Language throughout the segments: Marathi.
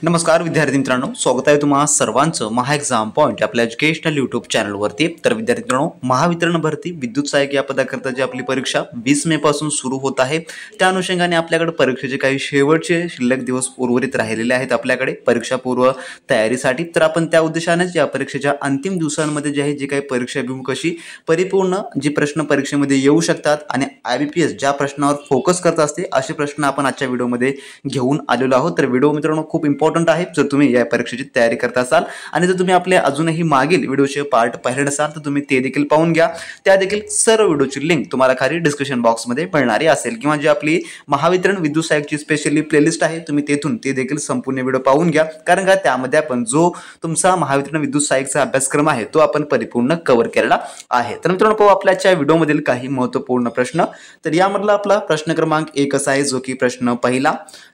नमस्कार विद्यार्थी मित्रांनो, स्वागत आहे तुम्हा सर्वांचं महा एक्झाम पॉइंट आपल्या एज्युकेशनल यूट्यूब चॅनलवरती। तर विद्यार्थी मित्रांनो, महावितरण भरती विद्युत सहाय्यक या पदाकरताची आपली परीक्षा 20 मे पासून सुरू होत आहे। त्या अनुषंगाने आपल्याकडे परीक्षेचे काही शेवटचे शिल्लक दिवस उर्वरित राहिलेले आहेत आपल्याकडे परीक्षा पूर्व तयारीसाठी। तर आपण त्या उद्देशानेच या परीक्षेच्या अंतिम दिवसांमध्ये जे आहे जे काही परीक्षाभिमुख अशी परिपूर्ण जी प्रश्न परीक्षेमध्ये येऊ शकतात आणि IBPS ज्या प्रश्नावर फोकस करत असते असे प्रश्न आपण आजच्या व्हिडिओमध्ये घेऊन आलेलो आहोत। तर व्हिडिओ मित्रांनो खूप इम्पॉर्टंट आहे जर तुम्ही या परीक्षेची तयारी करत असाल आणि जर तुम्ही आपले अजूनही मागील व्हिडिओचे पार्ट पाहिले नसाल तर तुम्ही ते देखील पाहून घ्या। त्या देखील सर्व व्हिडिओची लिंक तुम्हाला खाली डिस्क्रिप्शन बॉक्समध्ये मिळणारी असेल किंवा जी आपली महावितरण विद्युत सहाय्यकची स्पेशली प्लेलिस्ट आहे तुम्ही तेथून ते देखील संपूर्ण व्हिडिओ पाहून घ्या, कारण का त्यामध्ये आपण जो तुमचा महावितरण विद्युत सहाय्यकचा अभ्यासक्रम आहे तो आपण परिपूर्ण कव्हर केलेला आहे। तर मित्रांनो पाहू आपल्याच्या व्हिडिओमधील काही महत्त्वपूर्ण प्रश्न। तर यामधला आपला प्रश्न क्रमांक 1 असा आहे जो की प्रश्न पहिला,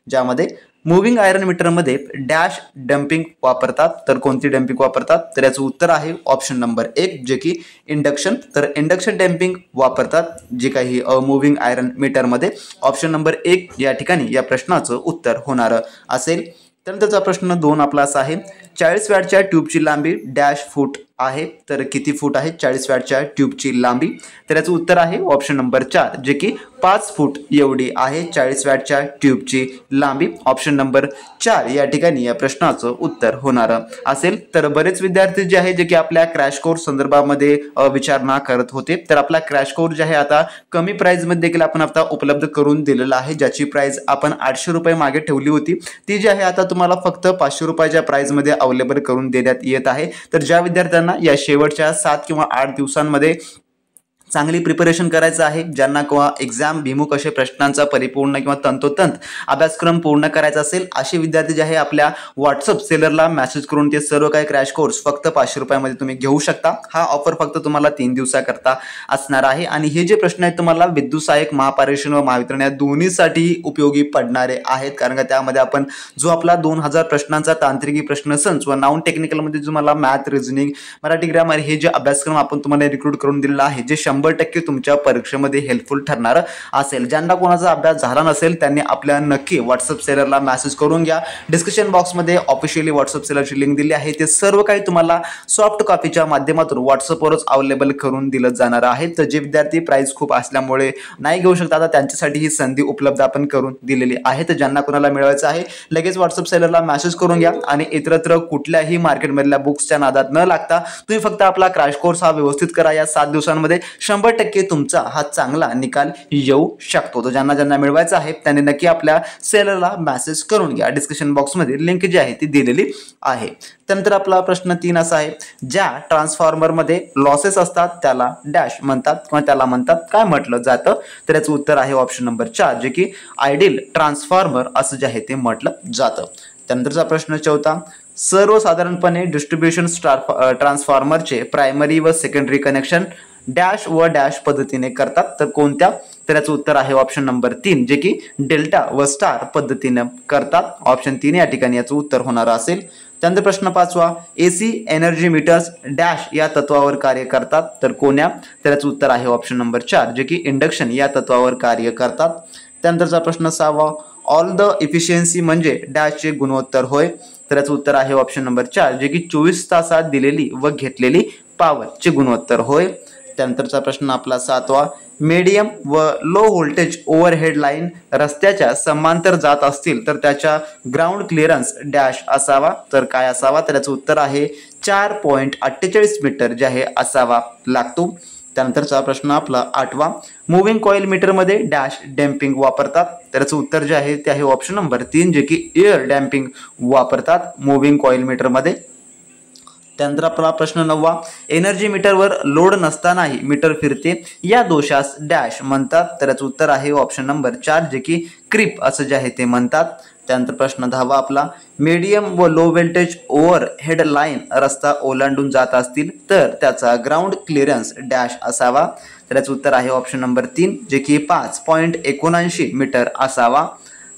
ज्यामध्ये मूव्हिंग आयरन मीटर मध्ये डॅश डंपिंग वापरतात तर कोणती डंपिंग वापरतात? तर याचं उत्तर आहे ऑप्शन नंबर 1 जे की इंडक्शन। तर इंडक्शन डंपिंग वापरतात जे काही मूव्हिंग आयरन मीटर मध्ये। ऑप्शन नंबर 1 या ठिकाणी या प्रश्नाचं उत्तर होणार असेल। त्यानंतरचा प्रश्न 2 आपला असा आहे, 40 वॅटच्या ट्यूबची लांबी डॅश फूट आहे तर किती फूट आहे 40 वॅटच्या ट्यूबची लांबी? तर याचं उत्तर आहे ऑप्शन नंबर 4 जे की 5 फूट एवढी आहे 40 वॅटच्या ट्यूबची लांबी। ऑप्शन नंबर 4 या ठिकाणी या प्रश्नाचं उत्तर होणार असेल। तर बरेच विद्यार्थी जे आहे जे की आपल्या क्रॅश कोर्स संदर्भामध्ये विचारणा करत होते, तर आपला क्रॅश कोर्स जे आहे आता कमी प्राइस मध्ये देखील आपण आता उपलब्ध करून दिलेला आहे, ज्याची प्राइस आपण 800 रुपये मागे ठेवली होती ती जी आहे आता तुम्हाला फक्त 500 रुपयाच्या प्राइस मध्ये अवेलेबल करून देण्यात येत आहे। तर ज्या विद्यार्थ्यांना या शेवटच्या 7 किंवा 8 दिवसांमध्ये चांगली प्रिपरेशन करायचं आहे, ज्यांना किंवा एक्झाम भिमुख असे प्रश्नांचा परिपूर्ण किंवा तंतोतंत अभ्यासक्रम पूर्ण करायचा असेल असे विद्यार्थी जे आहे आपल्या व्हॉट्सअप सेलरला मेसेज करून ते सर्व काही क्रॅश कोर्स फक्त 500 रुपयामध्ये तुम्ही घेऊ शकता। हा ऑफर फक्त तुम्हाला 3 दिवसाकरता असणार आहे आणि हे जे प्रश्न आहेत तुम्हाला विद्युत सहाय्यक महापारेषण व महावितरण या दोन्हीसाठी उपयोगी पडणारे आहेत, कारण का त्यामध्ये आपण जो आपला 2000 प्रश्नांचा तांत्रिकी प्रश्न संच व नॉन टेक्निकल मध्ये जो मला मॅथ, रिझनिंग, मराठी ग्रामर हे जे अभ्यासक्रम आपण तुम्हाला रिक्रूट करून दिलेला आहे जे 100% तुमच्या परीक्षेमध्ये हेल्पफुल ठरणार असेल। ज्यांना कोणाचा अभ्यास झाला नसेल त्यांनी आपल्या नक्की व्हॉट्सअप सेलरला मेसेज करून घ्या। डिस्क्रिप्शन बॉक्समध्ये ऑफिशियली व्हॉट्सअप सेलरची लिंक दिली आहे, ते सर्व काही तुम्हाला सॉफ्ट कॉपीच्या माध्यमातून व्हॉट्सअपवरच अवेलेबल करून दिलं जाणार आहे। तर जे विद्यार्थी प्राइस खूप असल्यामुळे नाही घेऊ शकता त्यांच्यासाठी ही संधी उपलब्ध आपण करून दिलेली आहे। तर ज्यांना कोणाला मिळवायचं आहे लगेच व्हॉट्सअप सेलरला मेसेज करून घ्या आणि इतरत्र कुठल्याही मार्केटमधल्या बुक्सच्या नादात न लागता तुम्ही फक्त आपला क्रॅश कोर्स हा व्यवस्थित करा। या 7 दिवसांमध्ये 100% तुमचा हा चांगला निकाल येऊ शकतो। तर ज्यांना मिळवायचा आहे त्यांनी नक्की आपल्या सेलरला मेसेज करून घ्या। डिस्क्रिप्शन बॉक्समध्ये लिंक जी आहे ती दिलेली आहे। त्यानंतर आपला प्रश्न 3 असा आहे, ज्या ट्रान्सफॉर्मर मध्ये लॉसेस असतात त्याला डॅश म्हणतात किंवा त्याला म्हणतात काय म्हटलं जातं? तर याचं उत्तर आहे ऑप्शन नंबर 4 जे की आयडियल ट्रान्सफॉर्मर असं जे आहे ते म्हटलं जातं। त्यानंतरचा प्रश्न 4, सर्वसाधारणपणे डिस्ट्रीब्युशन ट्रान्सफॉर्मरचे प्रायमरी व सेकंडरी कनेक्शन डॅश व डॅश पद्धतीने करतात तर कोणत्या? तर याचं उत्तर आहे ऑप्शन नंबर 3 जे की डेल्टा व स्टार पद्धतीने करतात। ऑप्शन 3 या ठिकाणी याचं उत्तर होणार असेल। त्यानंतर प्रश्न 5, AC एनर्जी मीटर्स डॅश या तत्वावर कार्य करतात तर कोण्या? तर याचं उत्तर आहे ऑप्शन नंबर 4 जे की इंडक्शन या तत्वावर कार्य करतात। त्यानंतरचा प्रश्न 6, ऑल द इफिशियन्सी म्हणजे डॅशचे गुणोत्तर होय? तर याचं उत्तर आहे ऑप्शन नंबर 4 जे की 24 तासात दिलेली व घेतलेली पॉवरचे गुणोत्तर होय। त्यानंतरचा प्रश्न आपला 7, मीडियम व लो व्होल्टेज ओव्हरहेड लाईन रस्त्याच्या समांतर जात असतील तर त्याच्या ग्राउंड क्लिअरन्स डॅश असावा तर काय असावा? तर याचं उत्तर आहे 4.48 मीटर जे आहे असावा लागतो। त्यानंतरचा प्रश्न आपला 8, मूव्हिंग कॉइल मीटर मध्ये डॅश डॅम्पिंग वापरतात तर याचं उत्तर जे आहे ते आहे ऑप्शन नंबर 3 जे की एअर डॅम्पिंग वापरतात मूव्हिंग कॉइल मीटर मध्ये। त्यानंतर आपला प्रश्न 9, एनर्जी मीटरवर लोड नसतानाही मीटर फिरते या दोषास डॅश म्हणतात तर याचं उत्तर आहे ऑप्शन नंबर 4 जे की क्रीप असं जे आहे ते म्हणतात। त्यानंतर प्रश्न 10 आपला, मीडियम व low voltage over head line रस्ता ओलांडून जात असतील तर त्याचा ग्राउंड क्लिअरन्स डॅश असावा तर याचं उत्तर आहे ऑप्शन नंबर 3 जे की 5.79 मीटर असावा।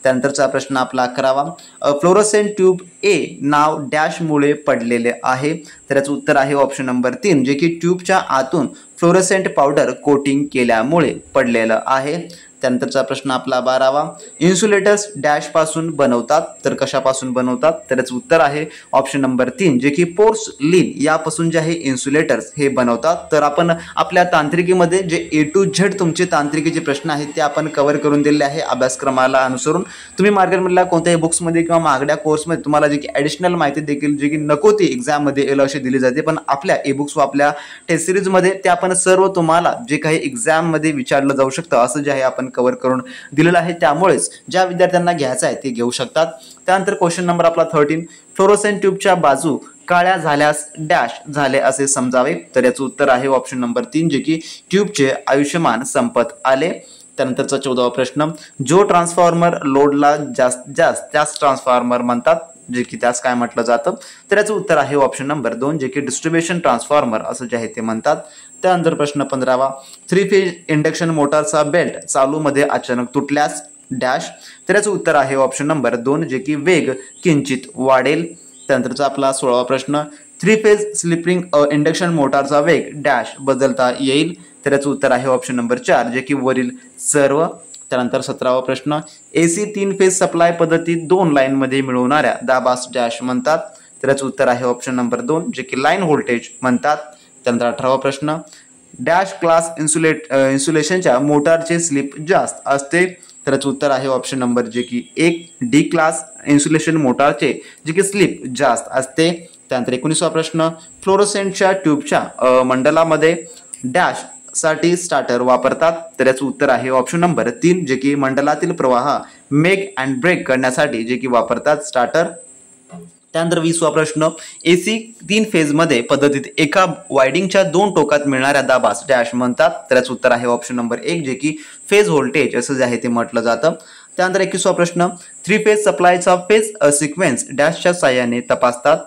त्यानंतरचा प्रश्न आपला 11, फ्लोरोसेंट ट्यूब ए नाव डॅश मुळे पडलेले आहे तर याचं उत्तर आहे ऑप्शन नंबर 3 जे की ट्यूबच्या आतून फ्लोरोसेंट पावडर कोटिंग केल्यामुळे पडलेलं आहे। त्यानंतरचा प्रश्न आपला 12वा, इन्सुलेटर्स डॅश पासून बनवतात, तर कशापासून बनवतात? तर याचं उत्तर आहे ऑप्शन नंबर 3 जे की पोर्सलिन यापासून जे आहे इन्सुलेटर्स हे बनवतात. तर आपण आपल्या तांत्रिकीमध्ये जे A to Z तुमचे तांत्रिकीचे प्रश्न आहेत ते आपण कव्हर करून दिले आहे अभ्यासक्रमाला अनुसरून. तुम्ही मार्केटमधल्या कोणत्याही बुक्समध्ये किंवा महागड्या कोर्समध्ये तुम्हाला जी की ॲडिशनल माहिती देखील जी की नको ती एक्झाममध्ये येईल अशी दिली जाते, पण आपल्या ई बुक्स व आपल्या टेस्ट सिरीजमध्ये ते आपण सर्व तुम्हाला जे काही एक्झाममध्ये विचारलं जाऊ शकतं असं जे आहे आपण कव्हर करून दिलेलं आहे. त्यामुळेच ज्या विद्यार्थ्यांना घ्यायचं आहे ते घेऊ शकतात. त्यानंतर क्वेश्चन नंबर आपला 13, फ्लोरोसेंट ट्यूबच्या बाजू काळ्या झाल्यास डॅश झाले असे समजावे, तर याचं उत्तर आहे ऑप्शन नंबर 3 जे की ट्यूबचे आयुष्यमान संपत आले. त्यानंतरचा 14वा प्रश्न, जो ट्रान्सफॉर्मर लोडला जास्त त्यास ट्रान्सफॉर्मर म्हणतात, जे की त्यास काय म्हटलं जातं? तर याचं उत्तर आहे ऑप्शन नंबर 2 जे की डिस्ट्रीब्युशन ट्रान्सफॉर्मर असं जे आहे ते म्हणतात. त्यानंतर प्रश्न 15वा, 3 फेज इंडक्शन मोटारचा बेल्ट चालूमध्ये अचानक तुटल्यास डॅश, तर याचं उत्तर आहे ऑप्शन नंबर 2 जे की वेग किंचित वाढेल. त्यानंतरचा आपला 16वा प्रश्न, 3 फेज स्लिपिंग इंडक्शन मोटारचा वेग डॅश बदलता येईल, तर याचं उत्तर आहे ऑप्शन नंबर 4 जे की वरील सर्व. त्यानंतर 17वा प्रश्न, AC 3 फेज सप्लाय पद्धतीत 2 लाईनमध्ये मिळवणाऱ्या दाबास डॅश म्हणतात, तर याचं उत्तर आहे ऑप्शन नंबर 2 जे की लाईन व्होल्टेज म्हणतात. त्यानंतर 18वा प्रश्न, डॅश क्लास इन्सुलेशनच्या मोटारचे स्लिप जास्त असते, तर याचं उत्तर आहे ऑप्शन नंबर जे की 1 D क्लास इन्सुलेशन मोटारचे जे की स्लिप जास्त असते. त्यानंतर 19वा प्रश्न, फ्लोरोसेंटच्या ट्यूबच्या मंडलामध्ये डॅश साठी स्टार्टर वापरतात, तर याचं उत्तर आहे ऑप्शन नंबर 3 जे की मंडलातील प्रवाह मेक अँड ब्रेक करण्यासाठी जे की वापरतात स्टार्टर. त्यानंतर 20वा प्रश्न, AC 3 फेजमध्ये पद्धतीत एका वायडिंगच्या 2 टोकात मिळणाऱ्या दाबास डॅश म्हणतात, तर याचं उत्तर आहे ऑप्शन नंबर 1 जे की फेज व्होल्टेज असं जे आहे ते म्हटलं जातं. त्यानंतर 21वा प्रश्न, 3 फेज सप्लायचा फेज सिक्वेन्स डॅशच्या साहाय्याने तपासतात,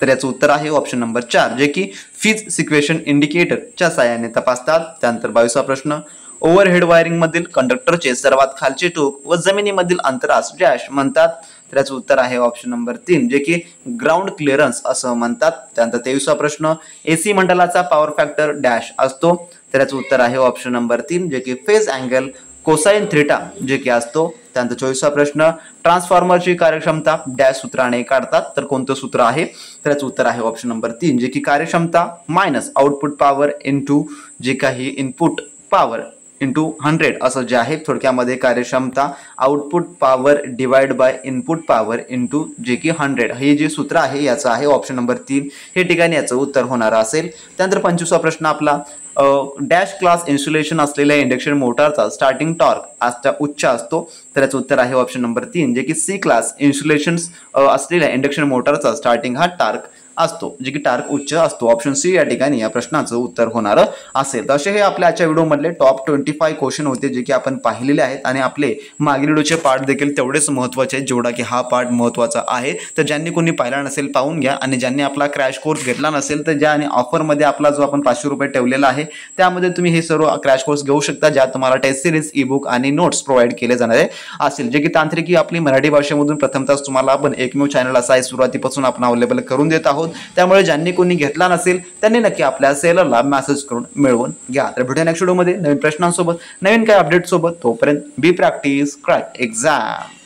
तर याचं उत्तर आहे ऑप्शन नंबर 4 जे की फेज सिक्वेशन इंडिकेटरच्या साहाय्याने तपासतात. त्यानंतर 22वा प्रश्न, ओव्हरहेड वायरिंग मधील कंडक्टरचे सर्वात खालचे टोक व जमिनीमधील अंतरास डॅश म्हणतात, तर याचं उत्तर आहे ऑप्शन नंबर 3 जे की ग्राउंड क्लिअरन्स असं म्हणतात. त्यानंतर 23वा प्रश्न, AC मंडलाचा पॉवर फॅक्टर डॅश असतो, तर याचं उत्तर आहे ऑप्शन नंबर 3 जे की फेज अँगल कोसाइन थीटा जे की असतो. त्यानंतर 24वा प्रश्न, ट्रान्सफॉर्मरची कार्यक्षमता डॅश सूत्राने काढतात, तर कोणतं सूत्र आहे? तर याचं उत्तर आहे ऑप्शन नंबर 3 जे की कार्यक्षमता मायनस आउटपुट पॉवर इंटू जे काही इनपुट पॉवर इंटू 100 असं जे आहे. थोडक्यामध्ये कार्यक्षमता output power divide by input power into जे की 100 हे जे सूत्र आहे याचं आहे ऑप्शन नंबर 3 हे ठिकाणी याचं उत्तर होणार असेल. त्यानंतर 25वा प्रश्न आपला, डॅश क्लास इन्सुलेशन असलेल्या इंडक्शन मोटारचा स्टार्टिंग टॉर्क उच्च असतो, तर याचं उत्तर आहे ऑप्शन नंबर 3 जे की C क्लास इन्सुलेशन असलेल्या इंडक्शन मोटारचा स्टार्टिंग हा टार्क असतो, जे की टार्क उच्च असतो. ऑप्शन सी या ठिकाणी या प्रश्नाचं उत्तर होणार असेल. तर असे हे आपल्या आजच्या व्हिडिओमधले टॉप 25 क्वेश्चन होते जे की आपण पाहिलेले आहेत आणि आपले मागील व्हिडिओचे पार्ट देखील तेवढेच महत्त्वाचे आहेत जेवढा की हा पार्ट महत्त्वाचा आहे. तर ज्यांनी कोणी पाहिला नसेल पाहून घ्या आणि ज्यांनी आपला क्रॅश कोर्स घेतला नसेल तर ज्या आणि ऑफरमध्ये आपला जो आपण 500 रुपये ठेवलेला आहे त्यामध्ये तुम्ही हे सर्व क्रॅश कोर्स घेऊ शकता, ज्यात तुम्हाला टेस्ट सिरीज ई बुक आणि नोट्स प्रोव्हाइड केले जाणार असेल, जे की तांत्रिकी आपली मराठी भाषेमधून प्रथमतःच तुम्हाला आपण एकमेव चॅनल असा आहे सुरुवातीपासून आपण अवेलेबल करून देत आहोत. त्यामुळे ज्यांनी कोणी घेतला नसेल त्यांनी नक्की आपल्या सेलरला मेसेज करून मिळवून घ्या. तर भेटूया नेक्स्ट व्हिडिओमध्ये नवीन प्रश्नांसोबत नवीन काही अपडेट सोबत. तोपर्यंत बी प्रॅक्टिस क्रॅक एक्झाम.